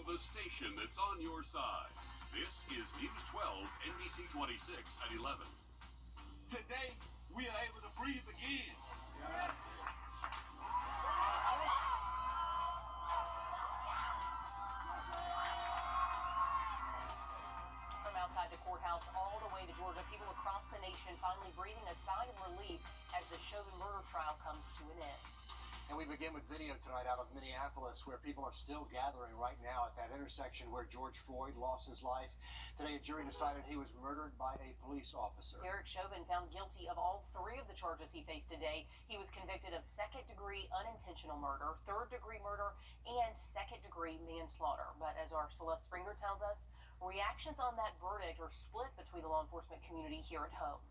the station that's on your side. This is News 12, NBC 26 at 11. Today, we are able to breathe again. From outside the courthouse all the way to Georgia, people across the nation finally breathing a sigh of relief as the Chauvin murder trial comes to an end. And we begin with video tonight out of Minneapolis, where people are still gathering right now at that intersection where George Floyd lost his life. Today, a jury decided he was murdered by a police officer. Derek Chauvin found guilty of all three of the charges he faced today. He was convicted of second-degree unintentional murder, third-degree murder, and second-degrey manslaughter. But as our Celeste Springer tells us, reactions on that verdict are split between the law enforcement community here at home.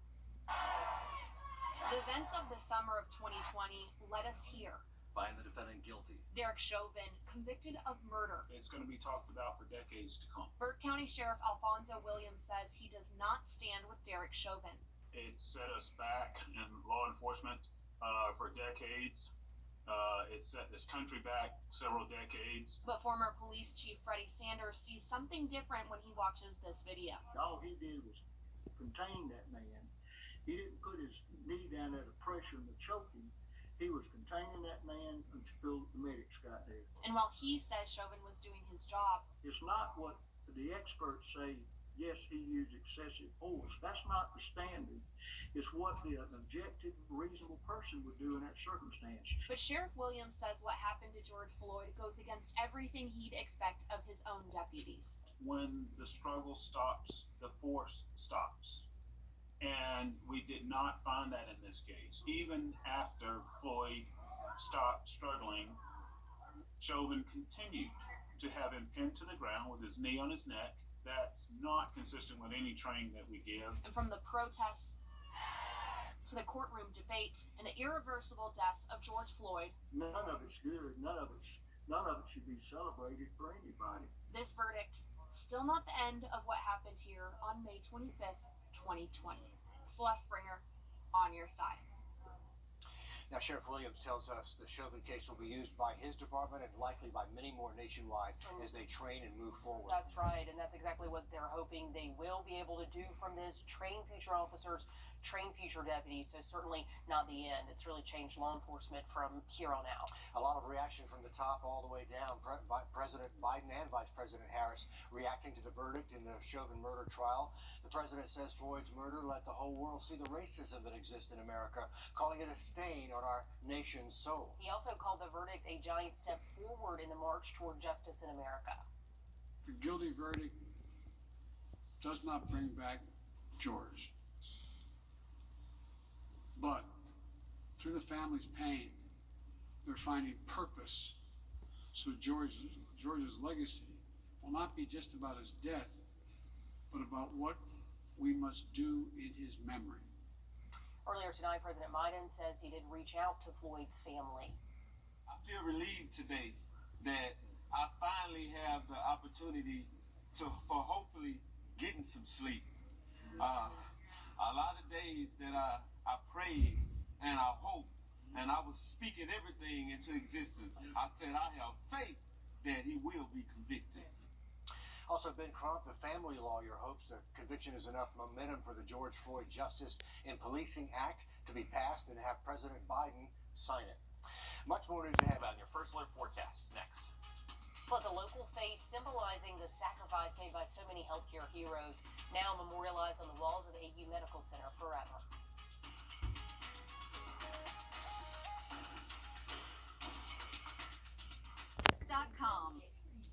The events of the summer of 2020 led us here. Find the defendant guilty. Derek Chauvin, convicted of murder. It's going to be talked about for decades to come. Burke County Sheriff Alfonso Williams says he does not stand with Derek Chauvin. It set us back in law enforcement for decades. It set this country back several decades. But former police chief Freddie Sanders sees something different when he watches this video. All he did was contain that man. He didn't put his knee down there to pressure him to choke him. He was containing that man until the medics got there. And while he says Chauvin was doing his job, It's not what the experts say, yes, he used excessive force. That's not the standard. It's what an objective, reasonable person would do in that circumstance. but Sheriff Williams says what happened to George Floyd goes against everything he'd expect of his own deputies. When the struggle stops, the force stops. And we did not find that in this case. Even after Floyd stopped struggling, Chauvin continued to have him pinned to the ground with his knee on his neck. That's not consistent with any training that we give. And from the protests to the courtroom debate and the irreversible death of George Floyd, None of it's good. None of it should be celebrated for anybody. this verdict still not the end of what happened here on May 25th, 2020. Celeste Springer, on your side. Now, Sheriff Williams tells us the Chauvin case will be used by his department and likely by many more nationwide as they train and move forward. That's right, and that's exactly what they're hoping they will be able to do from this. Train future officers, train future deputies, so certainly not the end. It's really changed law enforcement from here on out. A lot of reaction from the top all the way down. President Biden and Vice President Harris reacting to the verdict in the Chauvin murder trial. The president says Floyd's murder let the whole world see the racism that exists in America, calling it a stain on our nation's soul. He also called the verdict a giant step forward in the march toward justice in America. The guilty verdict does not bring back George. But through the family's pain, they're finding purpose. So George's legacy will not be just about his death, but about what we must do in his memory. Earlier tonight, President Biden says he did reach out to Floyd's family. I feel relieved today that I finally have the opportunity for hopefully getting some sleep. A lot of days that I prayed and I hoped and I was speaking everything into existence. I said I have faith that he will be convicted. Also, Ben Crump, the family lawyer, hopes the conviction is enough momentum for the George Floyd Justice in Policing Act to be passed and have President Biden sign it. Much more news ahead. On your First Alert forecast next. Plus, a local face symbolizing the sacrifice made by so many healthcare heroes, now memorialized on the walls of AU Medical Center forever. .com.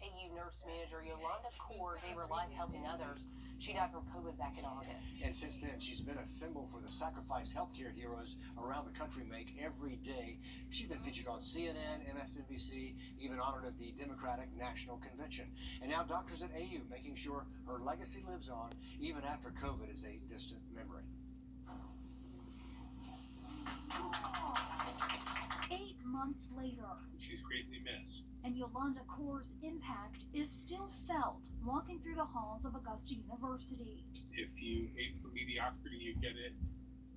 AU nurse manager Yolanda Kaur gave her life helping others. She died from COVID back in August. And since then, she's been a symbol for the sacrifice healthcare heroes around the country make every day. She's been featured on CNN, MSNBC, even honored at the Democratic National Convention. And now doctors at AU making sure her legacy lives on even after COVID is a distant memory. 8 months later, she's greatly missed. And Yolanda Kaur's impact is still felt walking through the halls of Augusta University. If you aim for mediocrity, you get it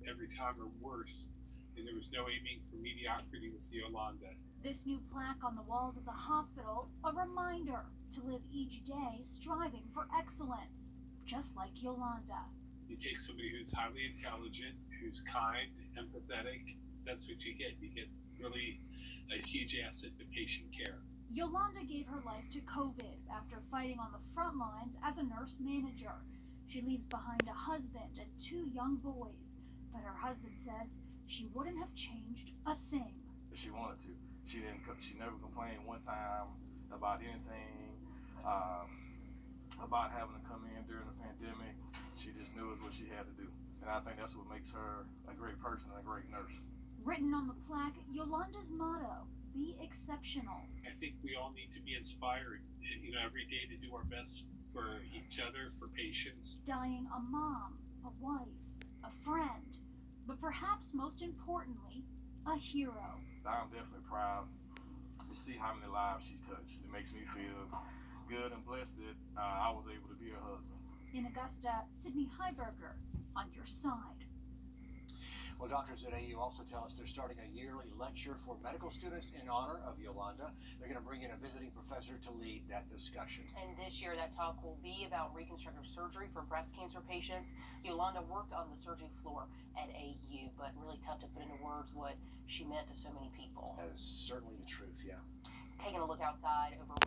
every time or worse. And there was no aiming for mediocrity with Yolanda. This new plaque on the walls of the hospital, a reminder to live each day striving for excellence, just like Yolanda. You take somebody who's highly intelligent, who's kind, empathetic, that's what you get. You get really a huge asset to patient care. Yolanda gave her life to COVID after fighting on the front lines as a nurse manager. She leaves behind a husband and 2 young boys, but her husband says she wouldn't have changed a thing. If she wanted to. She never complained one time about anything, about having to come in during the pandemic. She just knew it was what she had to do. And I think that's what makes her a great person and a great nurse. Written on the plaque, Yolanda's motto, be exceptional. I think we all need to be inspired, every day to do our best for each other, for patients. Dying a mom, a wife, a friend, but perhaps most importantly, a hero. I'm definitely proud to see how many lives she's touched. It makes me feel good and blessed that I was able to be her husband. In Augusta, Sydney Heiberger, on your side. Well, doctors at AU also tell us they're starting a yearly lecture for medical students in honor of Yolanda. They're going to bring in a visiting professor to lead that discussion. And this year, that talk will be about reconstructive surgery for breast cancer patients. Yolanda worked on the surgery floor at AU, but really tough to put into words what she meant to so many people. That is certainly the truth, yeah. Taking a look outside over